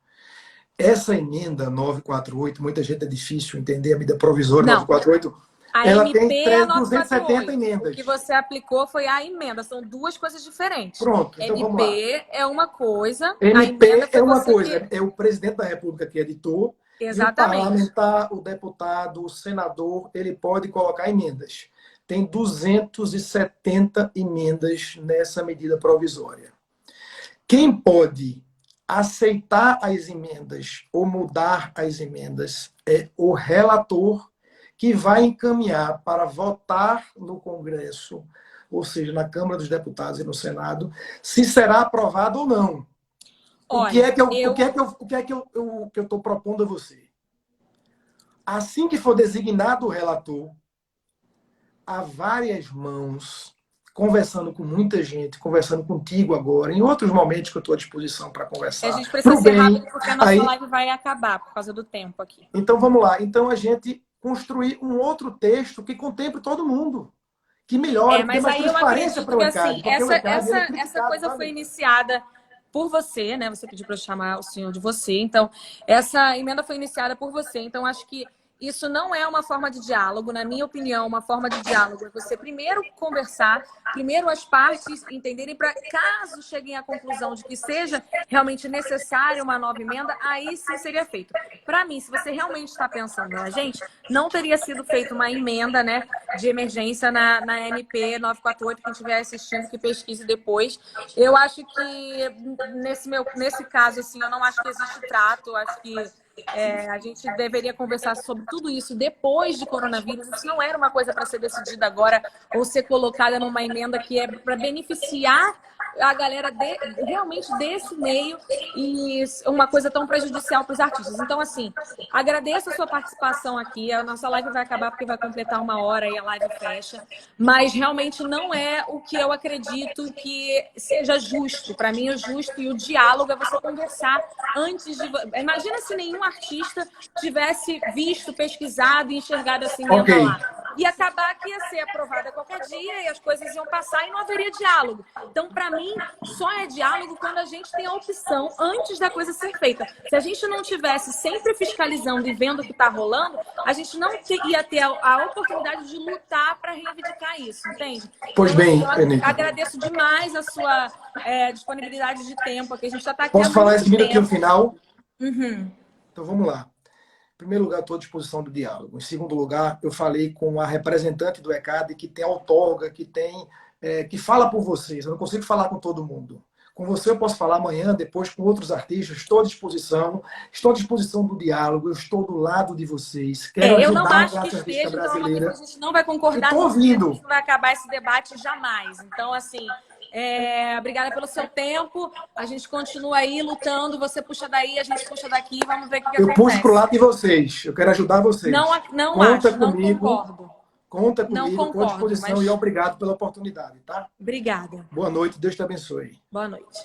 Essa emenda 948, muita gente é difícil entender a medida provisória 948. Ela MP tem 270 emendas. O que você aplicou foi a emenda. São duas coisas diferentes. Pronto, então vamos lá. MP é uma coisa. MP é uma coisa. É o presidente da República que editou. Exatamente. E o parlamentar, o deputado, o senador, ele pode colocar emendas. Tem 270 emendas nessa medida provisória. Quem pode aceitar as emendas ou mudar as emendas é o relator, que vai encaminhar para votar no Congresso, ou seja, na Câmara dos Deputados e no Senado, se será aprovado ou não. Olha, o que é que eu estou propondo a você? Assim que for designado o relator, há várias mãos, conversando com muita gente, conversando contigo agora, em outros momentos que eu estou à disposição para conversar. A gente precisa ser rápido, porque a nossa live vai acabar por causa do tempo aqui. Então, vamos lá. Então, a gente construir um outro texto que contemple todo mundo, que melhore, mas aí eu acredito que assim, essa coisa foi iniciada por você, né? Você pediu para eu chamar o senhor de você, então essa emenda foi iniciada por você, então acho que isso não é uma forma de diálogo, na minha opinião, uma forma de diálogo é você primeiro conversar, primeiro as partes entenderem, para caso cheguem à conclusão de que seja realmente necessária uma nova emenda, aí sim seria feito. Para mim, se você realmente está pensando na gente, não teria sido feita uma emenda, né, de emergência na MP 948, quem estiver assistindo, que pesquise depois. Eu acho que nesse caso, assim, eu não acho que existe trato, eu acho que a gente deveria conversar sobre tudo isso depois de coronavírus. Isso não era uma coisa para ser decidida agora ou ser colocada numa emenda que é para beneficiar a galera realmente desse meio e uma coisa tão prejudicial para os artistas. Então, assim, agradeço a sua participação aqui. A nossa live vai acabar porque vai completar 1 hora e a live fecha. Mas realmente não é o que eu acredito que seja justo. Para mim, o justo e o diálogo é você conversar antes de... Imagina se nenhum artista tivesse visto, pesquisado e enxergado assim, lá. e acabar que ia ser aprovada qualquer dia e as coisas iam passar e não haveria diálogo. Então, para mim, só é diálogo quando a gente tem a opção antes da coisa ser feita. Se a gente não tivesse sempre fiscalizando e vendo o que está rolando, a gente não ia ter a oportunidade de lutar para reivindicar isso, entende? Pois então, bem, eu Anitta. agradeço demais a sua disponibilidade de tempo, que a gente já está aqui Posso há falar muito esse minuto aqui tempo. no final? Uhum. Então vamos lá. Em primeiro lugar, estou à disposição do diálogo. Em segundo lugar, eu falei com a representante do ECAD que tem outorga, que fala por vocês. Eu não consigo falar com todo mundo. Com você eu posso falar amanhã, depois com outros artistas. Estou à disposição do diálogo. Eu estou do lado de vocês. Quero eu não ajudar a acho que classe artística esteja, então é uma coisa brasileira. que a gente não vai concordar, Estou não ouvindo. vai acabar esse debate jamais. Então, assim, obrigada pelo seu tempo. A gente continua aí lutando. Você puxa daí, a gente puxa daqui. Vamos ver o que Eu acontece. puxo pro lado de vocês. Eu quero ajudar vocês. Não Conta acho, comigo. não concordo. Conta Não comigo, estou à concordo, disposição mas... e obrigado pela oportunidade, tá? Obrigada. Boa noite, Deus te abençoe. Boa noite.